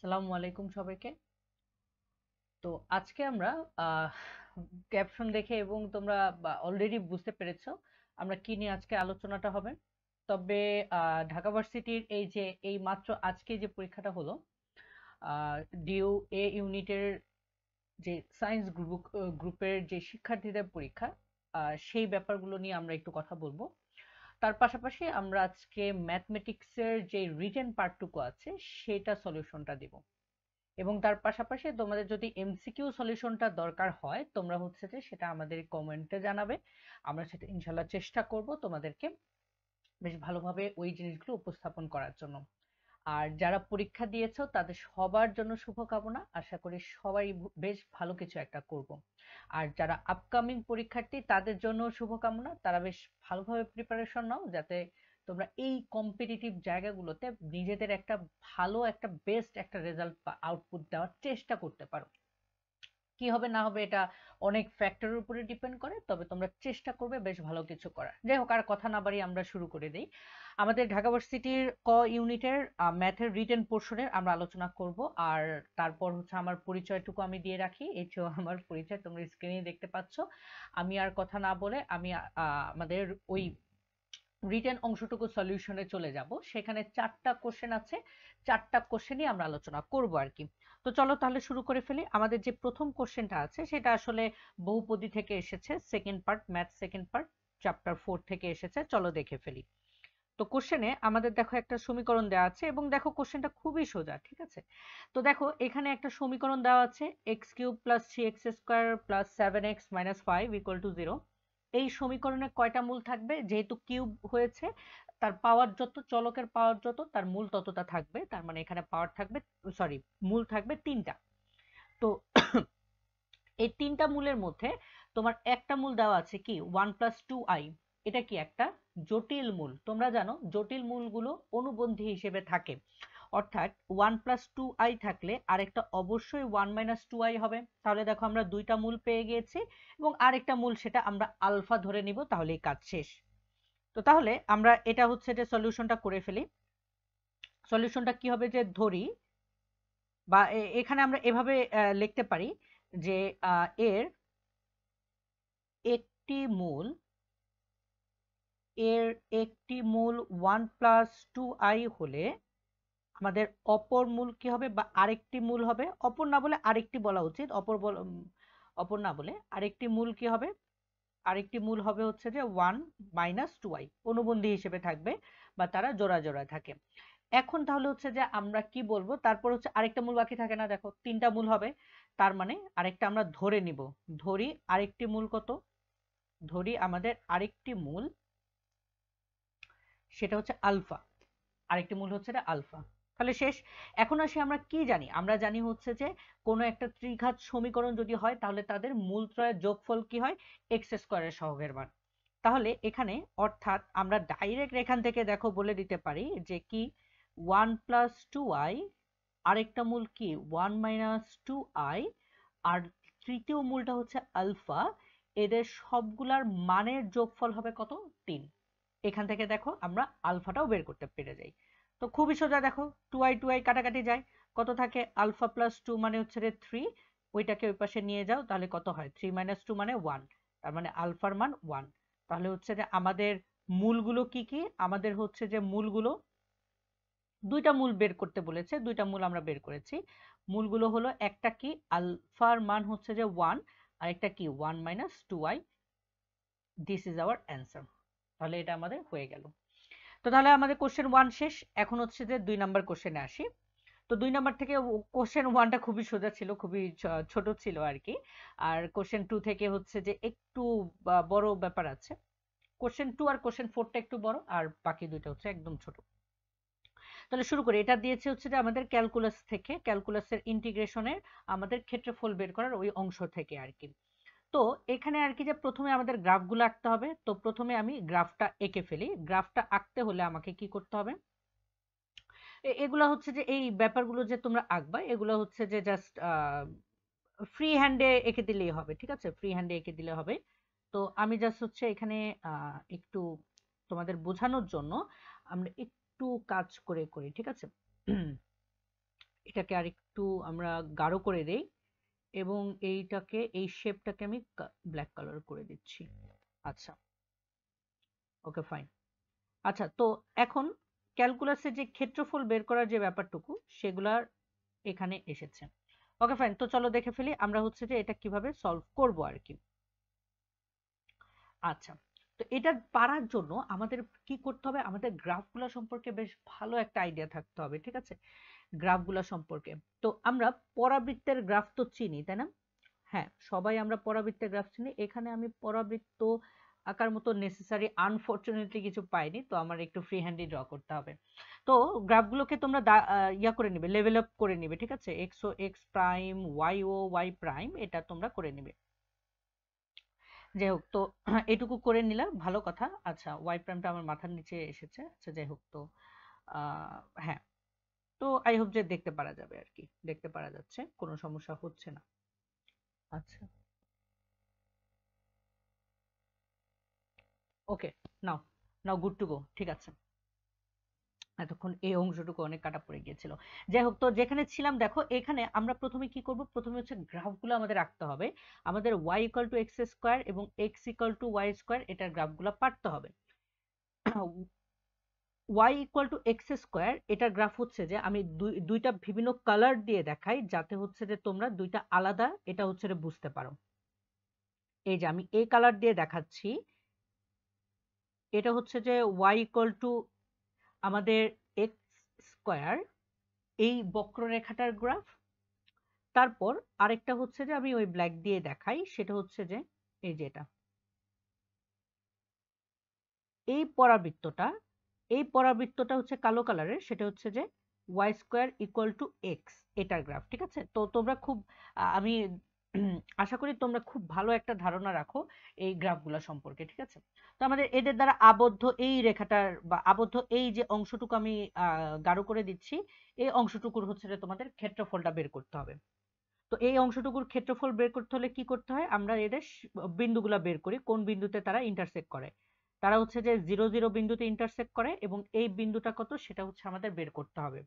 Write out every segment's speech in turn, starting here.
আসসালামু আলাইকুম সবাইকে। তো আজকে আমরা ক্যাপশন দেখে এবং তোমরা অলরেডি বুঝতে পেরেছো আমরা কি নিয়ে আজকে আলোচনাটা হবে। তবে ঢাকা ভার্সিটির এই মাত্র আজকে যে পরীক্ষাটা হলো, ডিউ এ ইউনিটের যে সায়েন্স গ্রুপের যে শিক্ষার্থীদের পরীক্ষা, সেই ব্যাপারগুলো নিয়ে আমরা একটু কথা বলবো। তার পাশাপাশি আমরা আজকে ম্যাথমেটিক্সের যে রিটেন পার্টটুকু আছে সেটা সলিউশনটা দিব। এবং তার পাশাপাশি তোমাদের যদি এমসিকিউ সলিউশনটা দরকার হয় তোমরা হচ্ছে যে সেটা আমাদের কমেন্টে জানাবে। আমরা সেটা ইনশাল্লাহ চেষ্টা করব তোমাদেরকে বেশ ভালোভাবে ওই জিনিসগুলো উপস্থাপন করার জন্য। আর যারা পরীক্ষা দিয়েছো তাদের সবার জন্য শুভকামনা, আশা করি সবাই বেশ ভালো কিছু একটা করব। আর যারা আপকামিং পরীক্ষার্থী তাদের জন্য শুভকামনা, তারা বেশ ভালোভাবে প্রিপারেশন নাও যাতে তোমরা এই কম্পিটিটিভ জায়গাগুলোতে নিজেদের একটা ভালো একটা বেস্ট একটা রেজাল্ট বা আউটপুট দেওয়ার চেষ্টা করতে পারো। কি হবে না হবে এটা অনেক ফ্যাক্টরের উপরে ডিপেন্ড করে, তবে তোমরা চেষ্টা করবে বেশ ভালো কিছু করার। যাই হোক, আর কথা না বাড়িয়ে আমরা শুরু করে দিই। আমাদের ঢাকা ভার্সিটির ক ইউনিটের ম্যাথের রিটেন পোর্শনের আমরা আলোচনা করব। আর তারপর হচ্ছে আমার পরিচয়টুকু আমি দিয়ে রাখি, এই যে আমার পরিচয় তোমরা স্ক্রিনে দেখতে পাচ্ছ। আমি আর কথা না বলে আমি আমাদের ওই রিটেন অংশটুকু সলিউশনে চলে যাব। সেখানে 4টা কোশ্চেন আছে, 4টা কোশ্চেনই আমরা আলোচনা করব আর কি। তো চলো তাহলে শুরু করে ফেলি। আমাদের যে প্রথম কোশ্চেনটা আছে সেটা আসলে বহুপদী থেকে এসেছে, second part, math second part, chapter 4 থেকে এসেছে। চলো দেখে ফেলি। তো কোশ্চেনে আমাদের দেখো একটা সমীকরণ দেওয়া আছে এবং দেখো কোশ্চেনটা খুবই সোজা, ঠিক আছে? তো দেখো এখানে একটা সমীকরণ দেওয়া আছে, x cube plus three x square plus 7x minus 5 equal to 0। এই সমীকরণে কয়টা মূল থাকবে? যেহেতু কিউব হয়েছে, তার পাওয়ার যত, চলকের পাওয়ার যত, তার মূল ততটা থাকবে। তার মানে এখানে পাওয়ার থাকবে, সরি, মূল থাকবে 3টা। তো এই 3টা মূলের মধ্যে তোমার একটা মূল দেওয়া আছে কি 1 + 2i। এটা কি একটা জটিল মূল। তোমরা জানো জটিল মূলগুলো অনুবন্ধী হিসেবে থাকে, অর্থাৎ 1 + 2i থাকলে আরেকটা অবশ্যই 1 - 2i হবে। তাহলে দেখো আমরা দুইটা মূল পেয়ে গিয়েছি এবং আরেকটা মূল সেটা আমরা আলফা ধরে নিব, তাহলেই কাজ শেষ। তো তাহলে আমরা এটা হচ্ছে যে সলিউশনটা করে ফেলি। সলিউশনটা কি হবে যে ধরি, বা এখানে আমরা এভাবে লিখতে পারি যে এর একটি মূল, এর একটি মূল 1 + 2i হলে আমাদের অপর মূল কি হবে, বা আরেকটি মূল হবে, অপর না বলে আরেকটি বলা উচিত, অপর না বলে আরেকটি মূল কি হবে, আরেকটি মূল হবে হচ্ছে যে 1 - 2i, অনুবন্ধী হিসেবে থাকবে বা তারা জোড়া জোড়া থাকে। এখন তাহলে হচ্ছে যে আমরা কি বলবো, তারপর হচ্ছে আরেকটা মূল বাকি থাকে না, দেখো 3টা মূল হবে। তার মানে আরেকটা আমরা ধরে নিব। ধরি আরেকটি মূল কত, ধরি আমাদের আরেকটি মূল সেটা হচ্ছে আলফা, আরেকটি মূল হচ্ছে এটা আলফা। তাহলে শেষ। এখন আসি আমরা কি জানি, আমরা জানি হচ্ছে যে কোনো একটা ত্রিঘাত সমীকরণ যদি হয় তাহলে তাদের মূলত্রয়ের যোগফল কি হয়, এক্স স্কোয়ারের সহগের মান। তাহলে এখানে অর্থাৎ আমরা ডাইরেক্ট এখান থেকে দেখো বলে দিতে পারি যে কি 1 + 2i, আরেকটা মূল কি 1 - 2i, আর তৃতীয় মূলটা হচ্ছে আলফা। এদের সবগুলার মানের যোগফল হবে কত, 3। এখান থেকে দেখো আমরা আলফাটাও বের করতে পেরে যাই। তো খুবই সোজা, দেখো 2i কাটাকাটি যায়, কত থাকে, আলফা প্লাস 2 মানে হচ্ছে রে 3, ওইটাকে ওই পাশে নিয়ে যাও, তাহলে কত হয়, 3 - 2 মানে 1, তার মানে আলফার মান 1। তাহলে হচ্ছে যে আমাদের মূলগুলো কি কি, আমাদের হচ্ছে যে মূলগুলো, দুইটা মূল বের করতে বলেছে, দুইটা মূল আমরা বের করেছি। মূলগুলো হলো একটা কি আলফার মান হচ্ছে যে 1, আর একটা কি 1 - 2i। This is our answer. তাহলে এটা আমাদের হয়ে গেল। তো তাহলে আমাদের কোশ্চেন 1 শেষ। এখন হচ্ছে যে 2 নাম্বার কোশ্চেনে আসি। তো 2 নাম্বার থেকে কোশ্চেন 1টা খুবই সোজা ছিল, খুবই ছোট ছিল আর কি। আর কোশ্চেন 2 থেকে হচ্ছে যে একটু বড় ব্যাপার আছে। কোশ্চেন 2 আর কোশ্চেন 4টা একটু বড়, আর বাকি দুইটা হচ্ছে একদম ছোট। তাহলে শুরু করি। এটা দিয়েছে হচ্ছে যে আমাদের ক্যালকুলাস থেকে, ক্যালকুলাসের ইন্টিগ্রেশনের আমাদের ক্ষেত্রফল বের করার ওই অংশ থেকে আর কি। তো এখানে আর কি যে প্রথমে আমাদের গ্রাফগুলো আঁকতে হবে। তো প্রথমে আমি গ্রাফটা এঁকে ফেলি। গ্রাফটা আঁকতে হলে আমাকে কি করতে হবে, এগুলো হচ্ছে যে এই ব্যাপারগুলো যে তোমরা আঁকবা এগুলো হচ্ছে যে জাস্ট ফ্রি হ্যান্ডে এঁকে দিলেই হবে, ঠিক আছে? ফ্রি হ্যান্ডে এঁকে দিলে হবে। তো আমি জাস্ট হচ্ছে এখানে একটু তোমাদের বোঝানোর জন্য আমরা একটু কাজ করে করি, ঠিক আছে? এটাকে আরেকটু আমরা গাঢ় করে দেই এবং এইটাকে এই শেপটাকে আমি ব্ল্যাক কালার করে দিচ্ছি। আচ্ছা, ওকে ফাইন। আচ্ছা, তো এখন ক্যালকুলাসে যে ক্ষেত্রফল বের করার যে ব্যাপারটুকু সেগুলার এখানে এসেছে। ওকে ফাইন, তো চলো দেখে ফেলি আমরা হচ্ছে যে এটা কিভাবে সলভ করব আর কি। আচ্ছা, তো এটা পারার জন্য আমাদের কি করতে হবে, আমাদের গ্রাফগুলো সম্পর্কে বেশ ভালো একটা আইডিয়া থাকতে হবে, ঠিক আছে? গ্রাফগুলো সম্পর্কে তো আমরা পরাবৃত্তের গ্রাফ তো চিনি, তাই না? হ্যাঁ, সবাই আমরা পরাবৃত্তের গ্রাফ চিনি। এখানে আমি পরাবৃত্ত আঁকার মতো নেসেসারি আনফরচুনেটলি কিছু পাইনি, তো আমার একটু ফ্রি হ্যান্ডই ড্র করতে হবে। তো গ্রাফগুলোকে তোমরা ইয়া করে নিবে, লেভেল আপ করে নিবে, ঠিক আছে? এক্স ও এক্স প্রাইম, ওয়াই ও ওয়াই প্রাইম, এটা তোমরা করে নিবে। যাই হোক, তো এটুকু করে নিলাম, ভালো কথা। আচ্ছা, ওয়াই প্রাইমটা আমার মাথার নিচে এসেছে। আচ্ছা, যাই হোক, তো হ্যাঁ, তো আই হোপ যে দেখতে পারা যাবে আর কি, দেখতে পারা যাচ্ছে, কোনো সমস্যা হচ্ছে না। আচ্ছা, ওকে, নাও নাও, গুড টু গো, ঠিক আছে। এতক্ষণ এই অংশটুকু অনেক কাটা পড়ে গিয়েছিল। যাই হোক, তো যেখানে ছিলাম দেখো, এখানে আমরা প্রথমে কি করব, প্রথমে হচ্ছে গ্রাফগুলো আমাদের রাখতে হবে। আমাদের y equal to x square এবং x equal to y square, এটার গ্রাফগুলো পাঠতে হবে। y equal to x square, এটার গ্রাফ হচ্ছে যে আমি দুইটা বিভিন্ন কালার দিয়ে দেখাই, যাতে হচ্ছে যে তোমরা দুইটা আলাদা এটা হচ্ছে যে বুঝতে পারো। এই যে আমি এই কালার দিয়ে দেখাচ্ছি, এটা হচ্ছে যে y ইকুয়াল টু আমাদের এক্স স্কোয়ার, এই বক্ররেখাটার গ্রাফ। তারপর আরেকটা হচ্ছে যে আমি ওই ব্ল্যাক দিয়ে দেখাই, সেটা হচ্ছে যে এই যে এটা, এই পরাবৃত্তটা, এই পরাবৃত্তটা হচ্ছে কালো কালারের, সেটা হচ্ছে যে y square equal to x, এটার গ্রাফ, ঠিক আছে? তো তোমরা খুব আমি আশা করি তোমরা খুব ভালো একটা ধারণা রাখো এই গ্রাফগুলো সম্পর্কে, ঠিক আছে? তো আমাদের এদের দ্বারা আবদ্ধ এই রেখাটার বা আবদ্ধ এই যে অংশটুকু আমি গাঢ় করে দিচ্ছি, এই অংশটুকুর হচ্ছে যে তোমাদের ক্ষেত্রফলটা বের করতে হবে। তো এই অংশটুকুর ক্ষেত্রফল বের করতে হলে কি করতে হয়, আমরা এদের বিন্দুগুলা বের করি, কোন বিন্দুতে তারা ইন্টারসেক্ট করে। তারা হচ্ছে যে 0 0 বিন্দুতে ইন্টারসেক্ট করে এবং এই বিন্দুটা কত সেটা হচ্ছে আমাদের বের করতে হবে।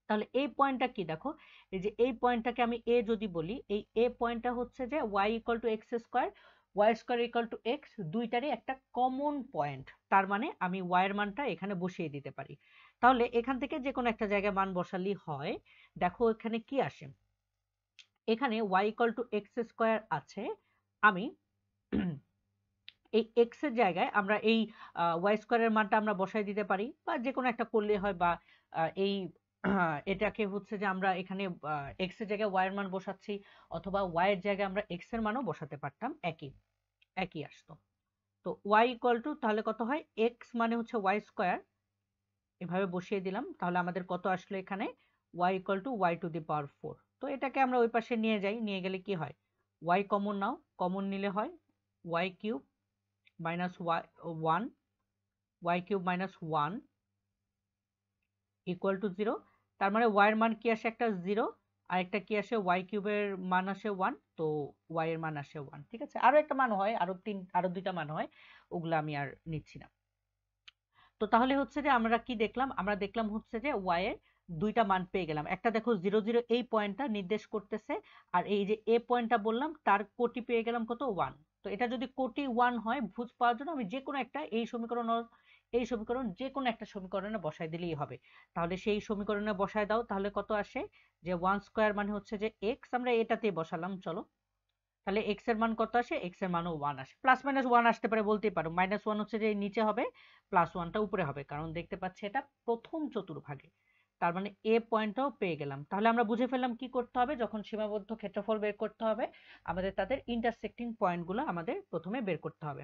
তাহলে এই পয়েন্টটা কি দেখো, এই যে এই পয়েন্টটাকে আমি এ যদি বলি, এই এ পয়েন্টটা হচ্ছে যে y equal to x square, y square equal to x, দুইটারই একটা কমন পয়েন্ট। তার মানে আমি y এর মানটা এখানে বসিয়ে দিতে পারি। তাহলে এখান থেকে যে কোনো একটা জায়গায় মান বসালেই হয়। দেখো এখানে কি আসে, এখানে y equal to x square আছে। আমি এই এক্স এর জায়গায় আমরা এই ওয়াই স্কোয়ারের মানটা আমরা বসাই দিতে পারি, বা যে কোনো একটা করলে হয়, বা এই এটাকে হচ্ছে যে আমরা এখানে এক্স এর জায়গায় ওয়াই এর মান বসাচ্ছি, অথবা ওয়াই এর জায়গায় আমরা এক্স এর মানও বসাতে পারতাম, একই একই আসতো। তো ওয়াই ইকুয়াল টু তাহলে কত হয়, এক্স মানে হচ্ছে ওয়াই স্কোয়ার, এভাবে বসিয়ে দিলাম, তাহলে আমাদের কত আসলো এখানে, y equal to y to the power 4। তো এটাকে আমরা ওই পাশে নিয়ে যাই, নিয়ে গেলে কি হয়, y কমন নাও, কমন নিলে হয় y cube minus one, y cube minus one equal to 0। তার মানে y এর মান কি আসে, একটা 0, আর একটা কি আসে, y কিউবের মান আসে 1, তো y এর মান আসে 1, ঠিক আছে? আরো একটা মান হয়, আরো দুইটা মান হয়, ওগুলো আমি আর নিচ্ছি না। তো তাহলে হচ্ছে যে আমরা কি দেখলাম, আমরা দেখলাম হচ্ছে যে ওয়াই এর দুইটা মান পেয়ে গেলাম। একটা দেখো 0 0 এই পয়েন্টটা নির্দেশ করতেছে, আর এই যে এ পয়েন্টটা বললাম তার কোটি পেয়ে গেলাম কত, 1। তো এটা যদি কোটি 1 হয়, ভুজ পাওয়ার জন্য আমি যে কোনো একটা এই সমীকরণ এই সমীকরণ যে কোনো একটা সমীকরণে বসাই দিলেই হবে। তাহলে সেই সমীকরণে বসায় দাও, তাহলে কত আসে, যে 1 স্কোয়ার মানে হচ্ছে যে এক্স, আমরা এটাতেই বসালাম, চলো। তাহলে এক্স এর মান কত আসে, এক্স এর মানও 1 আসে, প্লাস মাইনাস 1 আসতে পারে, বলতেই পারো। মাইনাস 1 হচ্ছে যে নিচে হবে, প্লাস 1টা উপরে হবে, কারণ দেখতে পাচ্ছি এটা প্রথম চতুর্ভাগে। তার মানে এ পয়েন্টটাও পেয়ে গেলাম। তাহলে আমরা বুঝে ফেললাম কি করতে হবে, যখন সীমাবদ্ধ ক্ষেত্রফল বের করতে হবে, আমাদের তাদের ইন্টারসেক্টিং পয়েন্টগুলো আমাদের প্রথমে বের করতে হবে।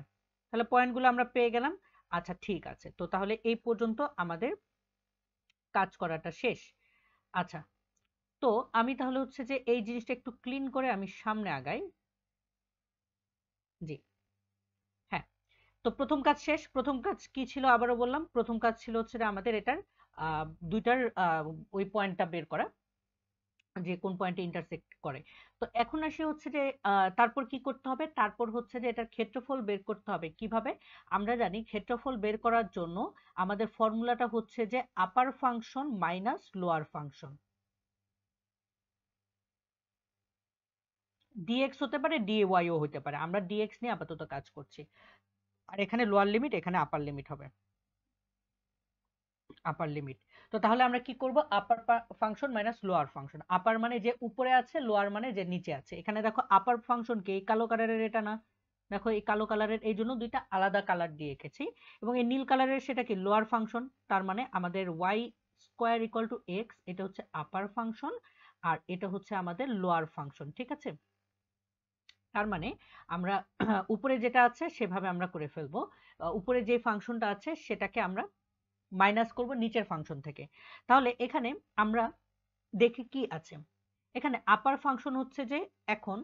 তাহলে পয়েন্টগুলো আমরা পেয়ে গেলাম। আচ্ছা, ঠিক আছে, তো তাহলে এই পর্যন্ত আমাদের কাজ করাটা শেষ। আচ্ছা, তো আমি তাহলে হচ্ছে যে এই জিনিসটা একটু ক্লিন করে আমি সামনে আগাই। জি, হ্যাঁ। তো প্রথম কাজ শেষ। প্রথম কাজ কি ছিল আবারও বললাম, প্রথম কাজ ছিল হচ্ছে যে আমাদের এটার দুইটার ওই পয়েন্টটা বের করা, যে কোন পয়েন্টে ইন্টারসেক্ট করে। তো এখন আসে হচ্ছে যে তারপর কি করতে হবে, তারপর হচ্ছে যে এটার ক্ষেত্রফল বের করতে হবে। কিভাবে, আমরা জানি ক্ষেত্রফল বের করার জন্য আমাদের ফর্মুলাটা হচ্ছে যে upper function minus lower function. Dx হতে পারে, ডিওয়াইও হতে পারে। আমরা ডিএক্স নিয়ে আপাতত কাজ করছি। আর এখানে লোয়ার লিমিট, এখানে আপার লিমিট হবে, আপার লিমিট। তো তাহলে আমরা কি করব, আপার ফাংশন মাইনাস লোয়ার ফাংশন। আপার মানে যে উপরে আছে, লোয়ার মানে যে নিচে আছে। এখানে দেখো আপার ফাংশন কি এই কালো কালারের, এটা না, দেখো এই কালো কালারের, এই জন্য দুইটা আলাদা কালার দিয়ে এঁকেছি। এবং এই নীল কালারের সেটা কি লোয়ার ফাংশন, তার মানে আমাদের y square equal to x, এটা হচ্ছে আপার ফাংশন আর এটা হচ্ছে আমাদের লোয়ার ফাংশন। ঠিক আছে, তার মানে আমরা উপরে যেটা আছে সেভাবে আমরা করে ফেলবো। উপরে যে ফাংশনটা আছে সেটাকে আমরা মাইনাস করব নিচের ফাংশন থেকে। তাহলে এখানে আমরা দেখি কি আছে। এখানে আপার ফাংশন হচ্ছে যে এখন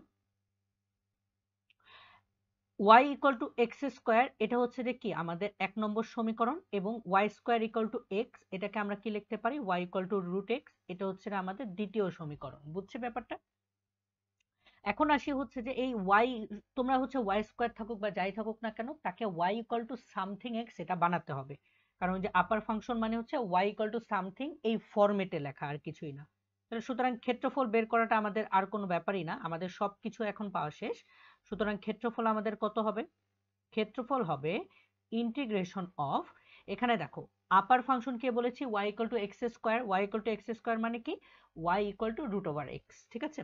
y equal to x square, এটা হচ্ছে যে কি আমাদের 1 নম্বর সমীকরণ, এবং y square equal to x, এটাকে আমরা কি লিখতে পারি, y equal to root x, এটা হচ্ছে আমাদের দ্বিতীয় সমীকরণ। বুঝছে ব্যাপারটা? এখন আসি হচ্ছে যে এই y, তোমরা হচ্ছে y স্কোয়ার থাকুক বা যাই থাকুক না কেন, তাকে y equal to something x এটা বানাতে হবে। কারণ যে আপার ফাংশন মানে হচ্ছে y ইকুয়াল টু সামথিং, এই ফরম্যাটে লেখা, আর কিছুই না। তাহলে সুতরাং ক্ষেত্রফল বের করাটা আমাদের আর কোনো ব্যাপারই না, আমাদের সবকিছু এখন পাওয়া শেষ। সুতরাং ক্ষেত্রফল আমাদের কত হবে, ক্ষেত্রফল হবে ইন্টিগ্রেশন অফ, এখানে দেখো আপার ফাংশন কে বলেছি y equal to x square, y equal to x square মানে কি y equal to root over x. ঠিক আছে,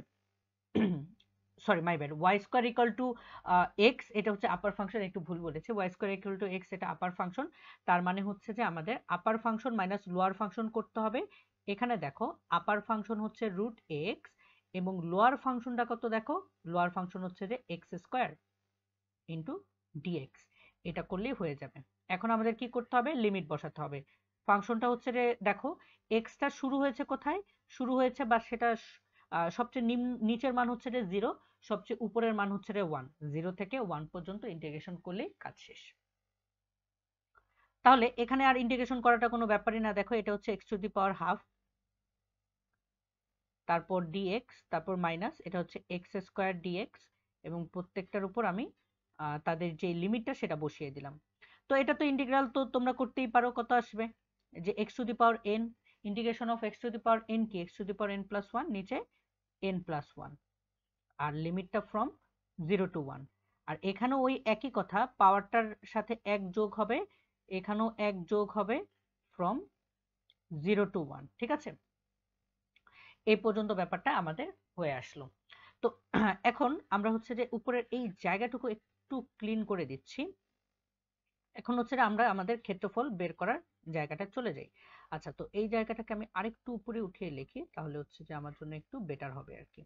sorry my bad, y square equal to x, এটা হচ্ছে আপার ফাংশন, একটু ভুল বলেছি, y square equal to x এটা আপার ফাংশন। তার মানে হচ্ছে যে আমাদের upper function minus lower function করতে হবে। এখানে দেখো আপার ফাংশন হচ্ছে রুট এক্স এবং লোয়ার ফাংশনটা কত, দেখো লোয়ার ফাংশন হচ্ছে যে এক্স স্কোয়ার ইন্টু ডিএক্স, এটা করলেই হয়ে যাবে। এখন আমাদের কি করতে হবে, লিমিট বসাতে হবে। ফাংশনটা হচ্ছে যে দেখো এক্সটা শুরু হয়েছে কোথায়, শুরু হয়েছে বা সেটা সবচেয়ে নিচের মান হচ্ছে যে 0, সবচেয়ে উপরের মান হচ্ছে যে 1, 0 থেকে 1 পর্যন্ত ইন্টিগ্রেশন করলেই কাজ শেষ। তাহলে এখানে আর ইন্টিগ্রেশন করাটা কোনো ব্যাপারই না, দেখো এটা হচ্ছে x to the power half, তারপর dx, তারপর মাইনাস, এটা হচ্ছে এক্স স্কোয়ার ডিএক্স, এবং প্রত্যেকটার উপর আমি তাদের যে লিমিটটা সেটা বসিয়ে দিলাম। তো এটা তো ইন্টিগ্রাল, তো তোমরা করতেই পারো, কত আসবে যে x to the power n, integration of x to the power n কি x to the power n plus 1, নিচে n প্লাস 1, আর লিমিটটা ফ্রম 0 টু 1। আর এখানেও ওই একই কথা, পাওয়ারটার সাথে 1 যোগ হবে, এখানেও 1 যোগ হবে ফ্রম 0 টু 1। ঠিক আছে, এই পর্যন্ত ব্যাপারটা আমাদের হয়ে আসলো। তো এখন আমরা হচ্ছে যে উপরের এই জায়গাটুকু একটু ক্লিন করে দিচ্ছি। এখন হচ্ছে যে আমরা আমাদের ক্ষেত্রফল বের করার জায়গাটা চলে যাই। আচ্ছা, তো এই জায়গাটাকে আমি আরেকটু উপরে উঠিয়ে লিখি, তাহলে হচ্ছে যে আমার জন্য একটু বেটার হবে আর কি।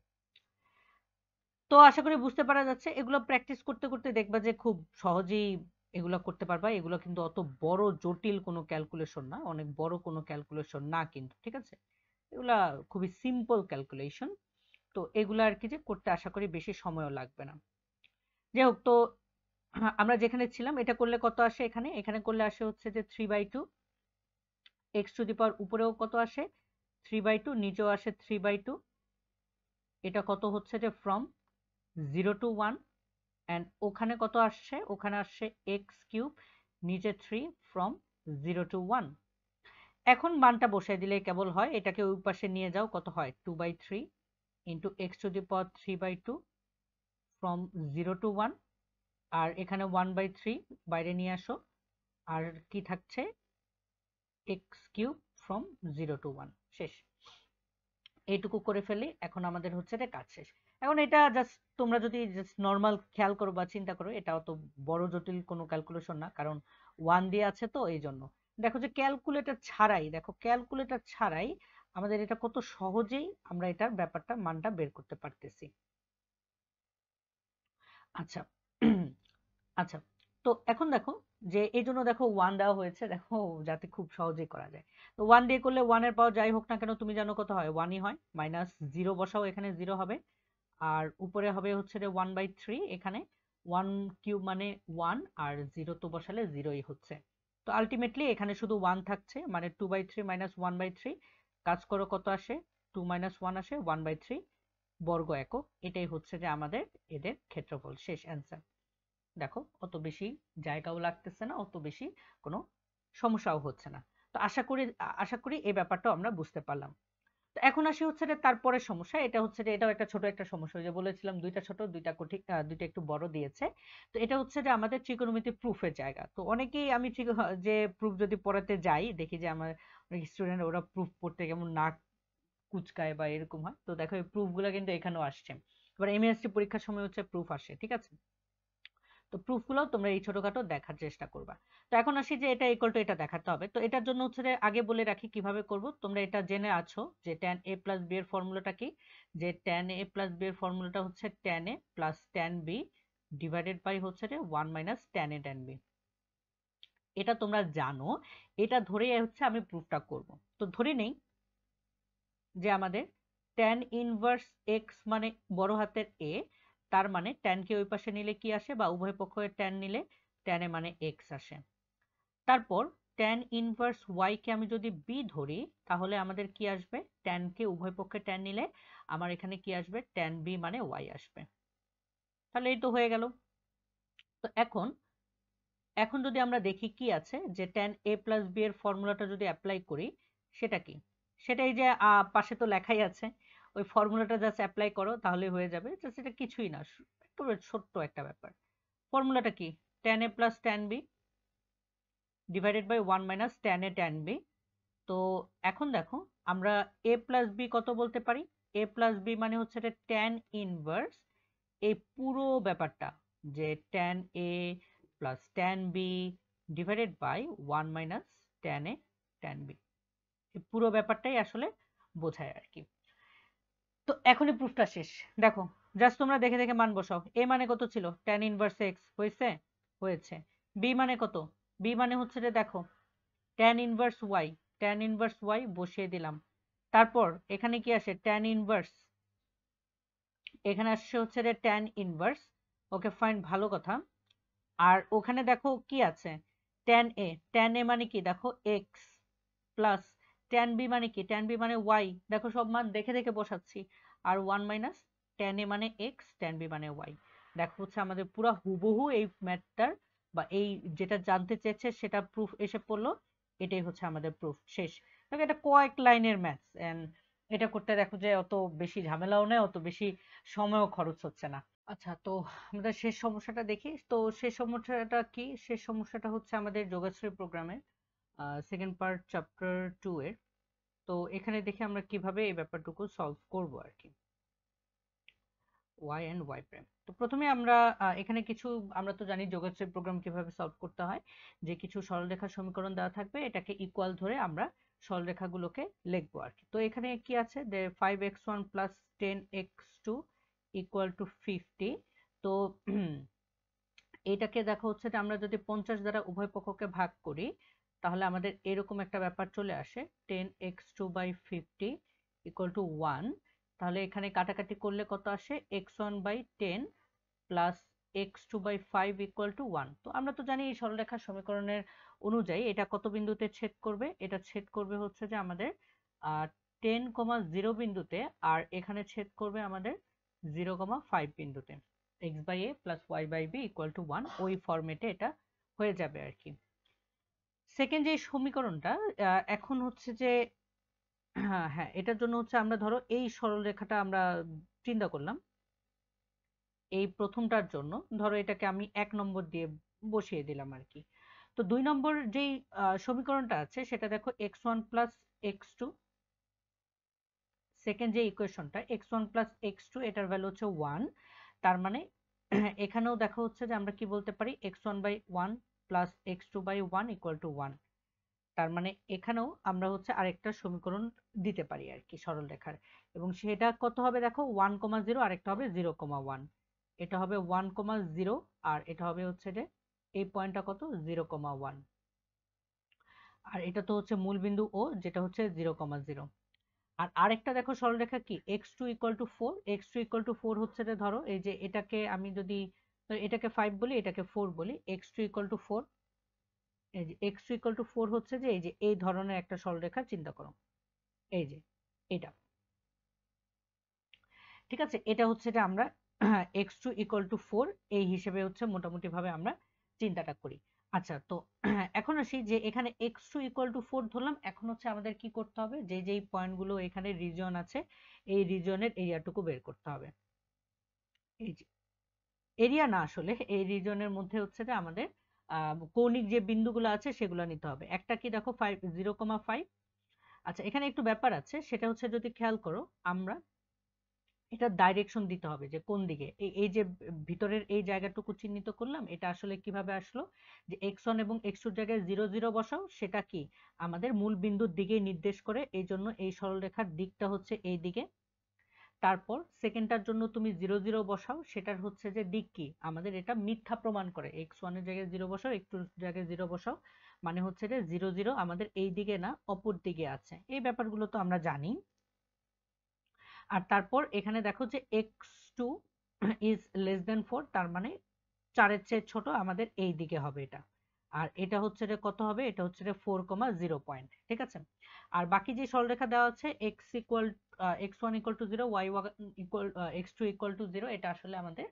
তো আশা করি বুঝতে পারা যাচ্ছে, এগুলো প্র্যাকটিস করতে করতে দেখবা যে খুব সহজেই এগুলো করতে পারবা। এগুলো কিন্তু অত বড় জটিল কোনো ক্যালকুলেশন না, অনেক বড় কোনো ক্যালকুলেশন না কিন্তু, ঠিক আছে, এগুলা খুবই সিম্পল ক্যালকুলেশন। তো এগুলো আর কি যে করতে আশা করি বেশি সময়ও লাগবে না। যাই হোক, তো আমরা যেখানে ছিলাম, এটা করলে কত আসে, এখানে এখানে করলে আসে হচ্ছে যে 3/2, এক্স টু দি পাওয়ার উপরেও কত আসে 3/2, নিচেও আসে 3/2, এটা কত হচ্ছে যে ফ্রম 0 টু 1, অ্যান্ড ওখানে কত আসছে, ওখানে আসছে এক্স কিউব, নিচে 3 ফ্রম 0 টু 1। এখন মানটা বসাই দিলে কেবল হয়, এটাকে ওই পাশে নিয়ে যাও, কত হয় 2/3 into x to the power 3/2 from 0 to 1, আর এখানে 1/3 বাইরে নিয়ে আসো, আর কি থাকছে এক্স কিউব ফ্রম 0 টু 1, শেষ। এইটুকু করে ফেলি, এখন আমাদের হচ্ছে যে কাজ শেষ। এখন এটা জাস্ট তোমরা যদি জাস্ট নর্মাল খেয়াল করো বা চিন্তা করো, এটা অত বড় জটিল কোনো ক্যালকুলেশন না, কারণ 1 দিয়ে আছে তো এই জন্য। দেখো যে ক্যালকুলেটর ছাড়াই, দেখো ক্যালকুলেটর ছাড়াই আমাদের এটা কত সহজেই আমরা এটার ব্যাপারটা মানটা বের করতে পারতেছি। আচ্ছা আচ্ছা, তো এখন দেখো যে এই জন্য দেখো 1 দেওয়া হয়েছে, দেখো যাতে খুব সহজেই করা যায়। তো 1 দিয়ে করলে 1 এর পাওয়ার যাই হোক না কেন তুমি জানো কত হয়, 1ই হয়, মাইনাস 0 বসাও, এখানে 0 হবে, আর উপরে হবে হচ্ছে যে 1/3, এখানে 1 কিউব মানে 1, আর 0 তো বসালে 0ই হচ্ছে। তো আলটিমেটলি এখানে শুধু 1 থাকছে, মানে 2/3 মাইনাস 1/3, কাজ করো কত আসে, 2 মাইনাস 1 আসে 1/3 বর্গ একক, এটাই হচ্ছে যে আমাদের এদের ক্ষেত্রফল, শেষ অ্যান্সার। দেখো অত বেশি জায়গাও লাগতেছে না, অত বেশি কোনো সমস্যাও হচ্ছে না। তো আশা করি এই ব্যাপারটা আমরা বুঝতে পারলাম। তো এখন আসি হচ্ছে যে তারপরের সমস্যা, এটা হচ্ছে যে এটাও একটা ছোট একটা সমস্যা, ওই যে বলেছিলাম দুইটা ছোট দুইটা কঠিন দুইটা একটু বড় দিয়েছে। তো এটা হচ্ছে যে আমাদের ত্রিকোণমিতি প্রুফের জায়গা। তো অনেকেই আমি যে প্রুফ যদি পড়াতে যাই দেখি যে আমার অনেক স্টুডেন্ট ওরা প্রুফ পড়তে কেমন নাক কুচকায় বা এরকম হয়। তো দেখো এই প্রুফ গুলা কিন্তু এখানেও আসছে। এবার এমএসসি পরীক্ষার সময় হচ্ছে প্রুফ আসে, ঠিক আছে? তো প্রুফ গুলো তোমরা এই ছোটখাটো দেখার চেষ্টা করবা। তো এখন আসি যে এটা ইকুয়াল টু এটা দেখাতে হবে। তো এটার জন্য হচ্ছে যে আগে বলে রাখি কিভাবে করব। তোমরা এটা জেনে আছো যে tan a প্লাস b এর ফর্মুলাটা কি, যে tan a প্লাস b এর ফর্মুলাটা হচ্ছে tan a plus tan b divided by হচ্ছে যে 1 minus tan a tan b। এটা তোমরা জানো, এটা ধরেই হচ্ছে আমি প্রুফটা করব। তো ধরে নেই যে আমাদের tan ইনভার্স x মানে বড় হাতের a, তার মানে tan কে ওই পাশে নিলে কি আসে, বা উভয় পক্ষের tan নিলে tan এ মানে x আসে। তারপর tan ইনভার্স y কে আমি যদি b ধরি তাহলে আমাদের কি আসবে, tan কে উভয় পক্ষে tan নিলে আমার এখানে কি আসবে, tan b মানে y আসবে। তাহলে এই তো হয়ে গেল। তো এখন এখন যদি আমরা দেখি কি আছে, যে tan a প্লাস b এর ফর্মুলাটা যদি অ্যাপ্লাই করি সেটা কি, সেটাই যে পাশে তো লেখাই আছে, ওই ফর্মুলাটা জাস্ট অ্যাপ্লাই করো তাহলে হয়ে যাবে। জাস্ট এটা কিছুই না, একেবারে ছোট্ট একটা ব্যাপার। ফর্মুলাটা কি, tan a plus tan b divided by 1 minus tan a tan b। তো এখন দেখো আমরা a প্লাস b কত বলতে পারি, a প্লাস b মানে হচ্ছে এটা tan ইনভার্স এই পুরো ব্যাপারটা, যে tan a plus tan b divided by 1 minus tan a tan b, এই পুরো ব্যাপারটাই আসলে বোঝায় আর কি। তো এখনই প্রুফটা শেষ। দেখো জাস্ট তোমরা দেখে দেখে মান বসাও। a মানে কত ছিল, tan ইনভার্স x, হয়েছে? হয়েছে। b মানে কত, b মানে হচ্ছে যে দেখো tan inverse y, tan inverse y বসিয়ে দিলাম। তারপর এখানে কি আসে, tan ইনভার্স, এখানে আসছে হচ্ছে যে tan ইনভার্স। ওকে ফাইন, ভালো কথা। আর ওখানে দেখো কি আছে, tan a, tan a মানে কি দেখো x, প্লাস tan b মানে কি, tan b মানে y, দেখো সব মান দেখে দেখে বসাচ্ছি। আর 1 মাইনাস tan a মানে x, tan b মানে y। দেখো হচ্ছে আমাদের পুরো হুবহু এই ম্যাথটার বা এই যেটা জানতে চেয়েছে সেটা প্রুফ এসে পড়লো। এটাই হচ্ছে আমাদের প্রুফ, শেষ। দেখো এটা কয়েক লাইনের ম্যাথস, এন্ড এটা করতে দেখো যে অত বেশি ঝামেলাও নেই, অত বেশি সময়ও খরচ হচ্ছে না। আচ্ছা, তো আমাদের শেষ সমস্যাটা দেখি। তো শেষ সমস্যাটা কি, শেষ সমস্যাটা হচ্ছে আমাদের যোগাশ্রী প্রোগ্রামের সেকেন্ড পার্ট চ্যাপ্টার 2 এর। তো এখানে দেখি আমরা কিভাবে এই ব্যাপারটুকু সলভ করব আর কি, y and y প্রাইম। তো প্রথমে আমরা এখানে কিছু, আমরা তো জানি যোগাশ্রী প্রোগ্রাম কিভাবে সলভ করতে হয়, যে কিছু সরলরেখার সমীকরণ দেওয়া থাকবে, এটাকে ইকুয়াল ধরে আমরা সরলরেখাগুলোকে লিখবো আর কি। তো এখানে কি আছে, যে 5x1 plus 10x2 equal to 50। তো এইটাকে দেখো হচ্ছে যে আমরা যদি 50 দ্বারা উভয় পক্ষকে ভাগ করি তাহলে আমাদের এরকম একটা ব্যাপার চলে আসে, 10x2/50 ইকুয়াল টু 1। তাহলে এখানে কাটাকাটি করলে কত আসে, x1/10 plus x2/5 equal to 1। তো আমরা তো জানি এই সরলরেখার সমীকরণের অনুযায়ী এটা কত বিন্দুতে ছেদ করবে, এটা ছেদ করবে হচ্ছে যে আমাদের 10,0 বিন্দুতে, আর এখানে ছেদ করবে আমাদের 0,5 বিন্দুতে। x/a plus y/b equal to 1, ওই ফরম্যাটে এটা হয়ে যাবে আর কি। সেকেন্ড যে সমীকরণটা, এখন হচ্ছে যে হ্যাঁ এটার জন্য হচ্ছে আমরা ধরো এই সরলরেখাটা আমরা চিন্তা করলাম। এই প্রথমটার জন্য ধরো এটাকে আমি 1 নম্বর দিয়ে বসিয়ে দিলাম আর কি। তো 2 নম্বর যেই সমীকরণটা আছে সেটা দেখো x1 প্লাস x2, সেকেন্ড যে ইকুয়েশনটা x1 প্লাস x2 এটার ভ্যালু হচ্ছে 1। তার মানে এখানেও দেখা হচ্ছে যে আমরা কি বলতে পারি, x1/1 plus x2/1 equal to 1। তার মানে এখানেও আমরা হচ্ছে আরেকটা সমীকরণ দিতে পারি আর কি সরল রেখার, এবং সেটা কত হবে দেখো 1,0, আরেকটা হবে 0,1। এটা হবে 1,0 আর এটা হবে হচ্ছে যে এই পয়েন্টটা কত 0,1, আর এটা তো হচ্ছে মূল বিন্দু ও যেটা হচ্ছে 0,0। আর আরেকটা দেখো সরলরেখা কি x2 equal to 4, x2 equal to 4 হচ্ছে যে ধরো এই যে এটাকে আমি যদি এটাকে 5 বলি এটাকে 4 বলি, x2 ইকুয়াল টু 4, এই যে x2 ইকুয়াল টু 4 হচ্ছে যে এই যে এই ধরনের একটা সরলরেখা চিন্তা করো, এই যে এটা, ঠিক আছে? এটা হচ্ছে যে আমরা x2 ইকুয়াল টু 4 এই হিসেবে হচ্ছে মোটামুটি ভাবে আমরা চিন্তাটা করি। আচ্ছা, তো এখন আসি যে এখানে x2 ইকুয়াল টু 4 ধরলাম। এখন হচ্ছে আমাদের কি করতে হবে, যে যেই পয়েন্টগুলো এখানে রিজন আছে এই রিজনের এরিয়াটুকু বের করতে হবে। এই যে এরিয়া না, আসলে এই রিজনের মধ্যে হচ্ছে যে আমাদের কৌণিক যে বিন্দুগুলো আছে সেগুলো নিতে হবে। একটা কি দেখো 5 0,5। আচ্ছা, এখানে একটু ব্যাপার আছে, সেটা হচ্ছে যদি খেয়াল করো, আমরা এটা ডাইরেকশন দিতে হবে যে কোন দিকে। এই যে ভিতরের এই জায়গাটুকু চিহ্নিত করলাম, এটা আসলে কিভাবে আসলো, যে x1 এবং x2 এর জায়গায় 0 0 বসাও, সেটা কি আমাদের মূল বিন্দুর দিকেই নির্দেশ করে, এই জন্য এই সরলরেখার দিকটা হচ্ছে এই দিকে। তারপর সেকেন্ডটার জন্য তুমি 0 0 বসাও, সেটার হচ্ছে যে দিক কি আমাদের এটা মিথ্যা প্রমাণ করে। x1 এর জায়গায় 0 বসাও, x2 এর জায়গায় 0 বসাও, মানে হচ্ছে যে 0 0 আমাদের এই দিকে না অপর দিকে আছে। এই ব্যাপারগুলো তো আমরা জানি। আর তারপর এখানে দেখো যে x2 ইজ লেস দেন 4, তার মানে 4 এর চেয়ে ছোট, আমাদের এই দিকে হবে এটা। আর এটা হচ্ছে যে কত হবে, এটা হচ্ছে যে 4,0 পয়েন্ট। ঠিক আছে, আর বাকি যে সরলরেখা দেওয়া আছে x1 equal to 0, y1 equal x2 equal to 0, এটা আসলে আমাদের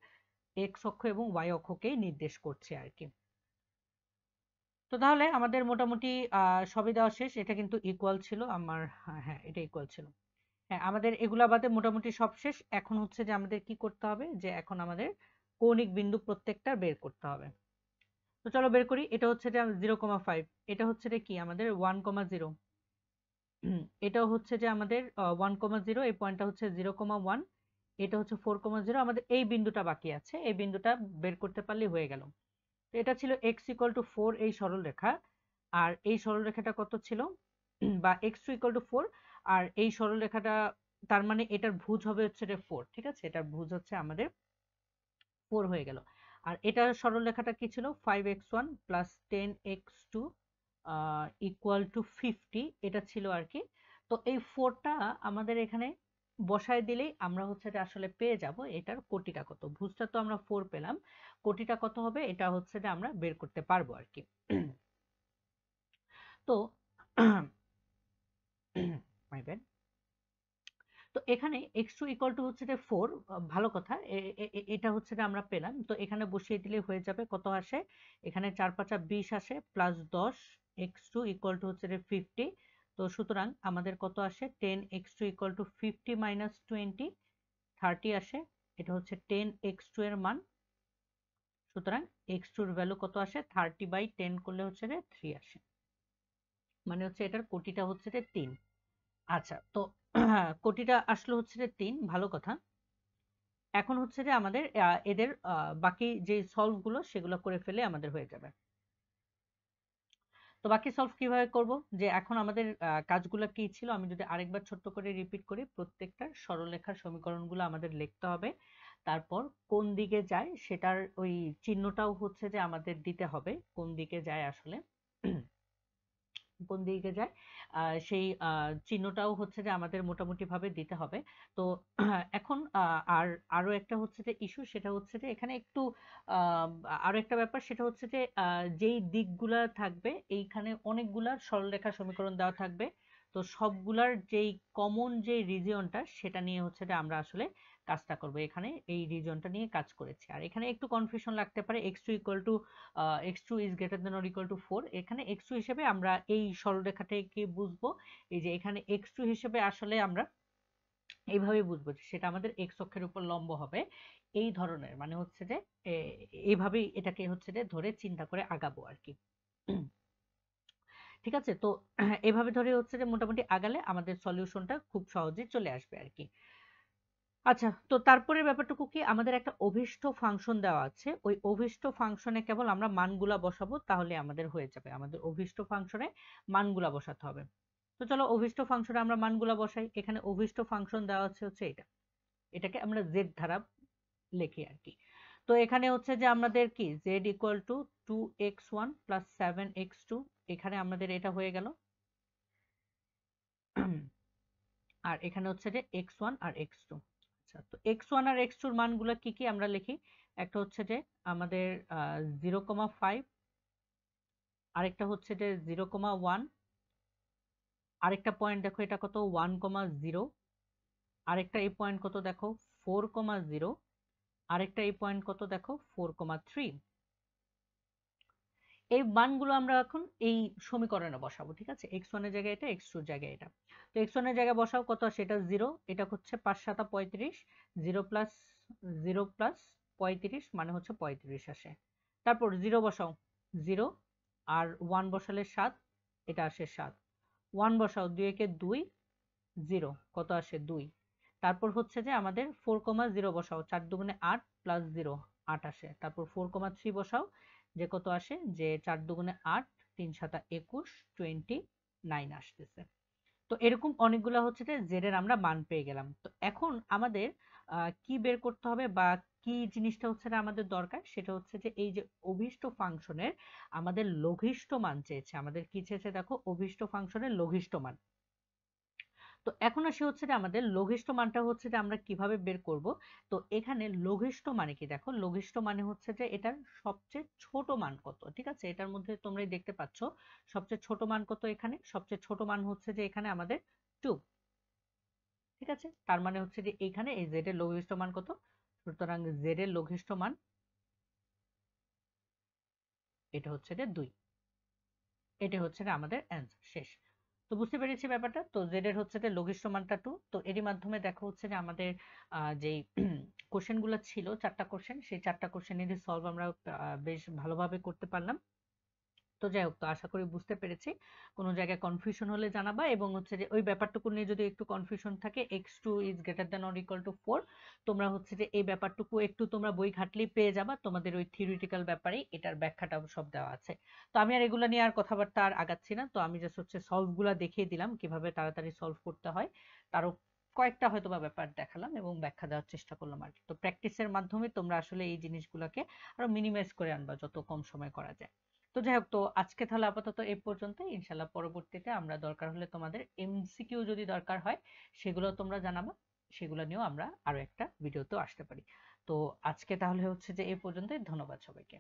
x অক্ষ এবং y অক্ষকেই নির্দেশ করছে আর কি। তো তাহলে আমাদের মোটামুটি সবই দেওয়া শেষ। এটা কিন্তু ইকুয়াল ছিল আমার, হ্যাঁ এটা ইকুয়াল ছিল। হ্যাঁ, আমাদের এগুলা বাদে মোটামুটি সব শেষ। এখন হচ্ছে যে আমাদের কি করতে হবে, যে এখন আমাদের কৌণিক বিন্দু প্রত্যেকটা বের করতে হবে। তো চলো বের করি। এটা হচ্ছে যে 0,5, এটা হচ্ছে যে কি আমাদের 1,0, এটাও হচ্ছে যে আমাদের 1,0, এই পয়েন্টটা হচ্ছে 0,1, এটা হচ্ছে 4,0, আমাদের এই বিন্দুটা বাকি আছে, এই বিন্দুটা বের করতে পারলেই হয়ে গেল। তো এটা ছিল x ইকুয়াল টু 4 এই সরলরেখা, আর এই সরলরেখাটা কত ছিল, বা x2 ইকুয়াল টু 4, আর এই সরলরেখাটা, তার মানে এটার ভুজ হবে হচ্ছে 4। ঠিক আছে, এটার ভুজ হচ্ছে আমাদের 4 হয়ে গেল। আর এটার সরলরেখাটা কি ছিল, 5x1 plus 10x2 equal to 50, এটা ছিল আর কি। তো এই 4টা আমাদের এখানে বসায় দিলেই আমরা হচ্ছে যে আসলে পেয়ে যাব এটার কোটিটা কত। ভুজটা তো আমরা 4 পেলাম, কোটিটা কত হবে এটা হচ্ছে যে আমরা বের করতে পারবো আর কি। তো মাই ব্যাড। তো এখানে x2 ইকুয়াল টু হচ্ছে যে 4, ভালো কথা, এটা হচ্ছে যে আমরা পেলাম। তো এখানে বসিয়ে দিলে হয়ে যাবে, কত আসে এখানে 4 5 20 আসে, প্লাস 10, x2 ইকুয়াল টু হচ্ছে যে 50। তো সুতরাং আমাদের কত আসে, 10x2 ইকুয়াল টু 50 মাইনাস 20, 30 আসে। এটা হচ্ছে 10x2 এর মান। সুতরাং x2 এর ভ্যালু কত আসে, 30/10 করলে হচ্ছে যে 3 আসে, মানে হচ্ছে এটার কোটিটা হচ্ছে যে 3। আচ্ছা, তো কোটিটা আসলে হচ্ছে যে 3, ভালো কথা। এখন হচ্ছে যে আমাদের এদের বাকি যে সলভ গুলো সেগুলো করে ফেলে আমাদের হয়ে যাবে। তো বাকি সলভ কিভাবে করব, যে এখন আমাদের কাজগুলো কি ছিল, আমি যদি আরেকবার ছোট্ট করে রিপিট করি, প্রত্যেকটা সরলরেখার সমীকরণগুলো আমাদের লিখতে হবে। তারপর কোন দিকে যায় সেটার ওই চিহ্নটাও হচ্ছে যে আমাদের দিতে হবে, কোন দিকে যায় আসলে, কোন দিকে যায় সেই চিহ্নটাও হচ্ছে যে আমাদের মোটামুটি ভাবে দিতে হবে। তো এখন আর আরো একটা হচ্ছে যে ইস্যু, সেটা হচ্ছে যে এখানে একটু আহ, আরো একটা ব্যাপার, সেটা হচ্ছে যে যেই দিকগুলা থাকবে, এইখানে অনেকগুলা সরলরেখা সমীকরণ দেওয়া থাকবে। তো সবগুলার যেই কমন যে রিজিয়নটা, সেটা নিয়ে হচ্ছে যে আমরা আসলে কাজটা করব। এখানে এই রিজিয়নটা নিয়ে কাজ করেছি। আর এখানে একটু কনফিউশন লাগতে পারে, x2 equal to x2 is greater than or equal to 4, এখানে x2 হিসেবে আমরা এই সরলরেখাটাকে বুঝবো। এই যে এখানে x2 হিসেবে আসলে আমরা এইভাবে বুঝবো যে সেটা আমাদের x অক্ষের উপর লম্ব হবে, এই ধরনের, মানে হচ্ছে যে এইভাবেই এটাকে হচ্ছে যে ধরে চিন্তা করে আগাবো আর কি। ঠিক আছে, তো এভাবে ধরে হচ্ছে যে মোটামুটি আগালে আমাদের সলিউশনটা খুব সহজেই চলে আসবে আর কি। আচ্ছা, তো তারপরে ব্যাপারটুকু কি, আমাদের একটা অভীষ্ট ফাংশন দেওয়া আছে, ওই অভীষ্ট ফাংশনে কেবল আমরা মানগুলা বসাবো, তাহলে আমাদের হয়ে যাবে। আমাদের অভীষ্ট ফাংশনে মানগুলা বসাতে হবে। তো চলো অভীষ্ট ফাংশনে আমরা মানগুলা বসাই। এখানে অভীষ্ট ফাংশন দেওয়া আছে হচ্ছে এটা, এটাকে আমরা z ধারা লিখি আর কি। তো এখানে হচ্ছে যে আমাদের কি z equal to 2x1 plus 7x2, এখানে আমাদের এটা হয়ে গেল। আর এখানে হচ্ছে যে x1 আর x2। আচ্ছা, তো x1 আর x2 এর মানগুলো কি কি আমরা লিখি। একটা হচ্ছে যে আমাদের 0,5, আরেকটা হচ্ছে যে 0,1, আরেকটা পয়েন্ট দেখো এটা কত 1,0, আরেকটা এই পয়েন্ট কত দেখো 4,0, আরেকটা এই পয়েন্ট কত দেখো 4,3। এই মানগুলো আমরা এখন এই সমীকরণে বসাবো, ঠিক আছে? x1 এর জায়গায় এটা, x2 এর জায়গায় এটা। তো x1 এর জায়গায় বসাও, কত আসে? এটা 0, এটা হচ্ছে 5 7 35, 0 প্লাস 0 প্লাস 35 মানে হচ্ছে 35 আসে। তারপর 0 বসাও, 0 আর 1 বসালে 7, এটা আসে 7। 1 বসাও, 2 একে 2, 0, কত আসে? 2। তারপর হচ্ছে যে আমাদের 4,0 বসাও, 4 দুগুণে 8 প্লাস 0, 8 আসে। তারপর 4,3 বসাও, যে কত আসে? যে 4 দুগুণে 8, 3 7 21, 29 আসতেছে। তো এরকম অনেকগুলা হচ্ছে যে জেড এর আমরা মান পেয়ে গেলাম। তো এখন আমাদের কি বের করতে হবে বা কি জিনিসটা হচ্ছে যে আমাদের দরকার, সেটা হচ্ছে যে এই যে অভীষ্ট ফাংশনের আমাদের লঘিষ্ঠ মান চেয়েছে। আমাদের কি চেয়েছে দেখো, অভীষ্ট ফাংশনের লঘিষ্ঠ মান। তো এখন আসি হচ্ছে যে আমাদের লঘিষ্ঠ মানটা হচ্ছে যে আমরা কিভাবে বের করব। তো এখানে লঘিষ্ঠ মানে কি, দেখো লঘিষ্ঠ মানে হচ্ছে যে এটার সবচেয়ে ছোট মান কত, ঠিক আছে? এটার মধ্যে তোমরাই দেখতে পাচ্ছ সবচেয়ে ছোট মান কত। এখানে সবচেয়ে ছোট মান হচ্ছে যে এখানে আমাদের 2, ঠিক আছে? তার মানে হচ্ছে যে এখানে এই জেড এর লঘিষ্ঠ মান কত? সুতরাং জেড এর লঘিষ্ঠ মান এটা হচ্ছে যে 2। এটা হচ্ছে যে আমাদের অ্যান্সার, শেষ। তো বুঝতে পেরেছি ব্যাপারটা। তো জেড এর হচ্ছে যে লঘিষ্ঠ মানটা 2। তো এরই মাধ্যমে দেখো হচ্ছে যে আমাদের যেই কোশ্চেন গুলো ছিল, 4টা কোশ্চেন, সেই 4টা কোশ্চেনেরই সলভ আমরা বেশ ভালোভাবে করতে পারলাম। তো যাই হোক, তো আশা করি বুঝতে পেরেছি। কোনো জায়গায় কনফিউশন হলে জানাবা, এবং হচ্ছে যে ওই ব্যাপারটুকু নিয়ে যদি একটু কনফিউশন থাকে, x2 is greater than or equal to 4, তোমরা হচ্ছে যে এই ব্যাপারটুকু একটু তোমরা বই ঘাটলেই পেয়ে যাবা। তোমাদের ওই থিওরিটিক্যাল ব্যাপারে এটার ব্যাখ্যাটা সব দেওয়া আছে। তো আমি আর এগুলো নিয়ে আর কথাবার্তা আর আগাচ্ছি না। তো আমি জাস্ট হচ্ছে সলভ গুলা দেখিয়ে দিলাম কিভাবে তাড়াতাড়ি সলভ করতে হয়, তারও কয়েকটা হয়তো বা ব্যাপার দেখালাম এবং ব্যাখ্যা দেওয়ার চেষ্টা করলাম আর কি। তো প্র্যাকটিসের মাধ্যমে তোমরা আসলে এই জিনিসগুলোকে আরো মিনিমাইজ করে আনবা যত কম সময় করা যায়। তো যাই হোক, তো আজকে তাহলে আপাতত এই পর্যন্তই। ইনশাল্লাহ পরবর্তীতে আমরা দরকার হলে তোমাদের এমসিকিউ যদি দরকার হয়, সেগুলো তোমরা জানাবা। সেগুলো নিয়েও আমরা আরো একটা ভিডিওতেও আসতে পারি। তো আজকে তাহলে হচ্ছে যে এই পর্যন্তই। ধন্যবাদ সবাইকে।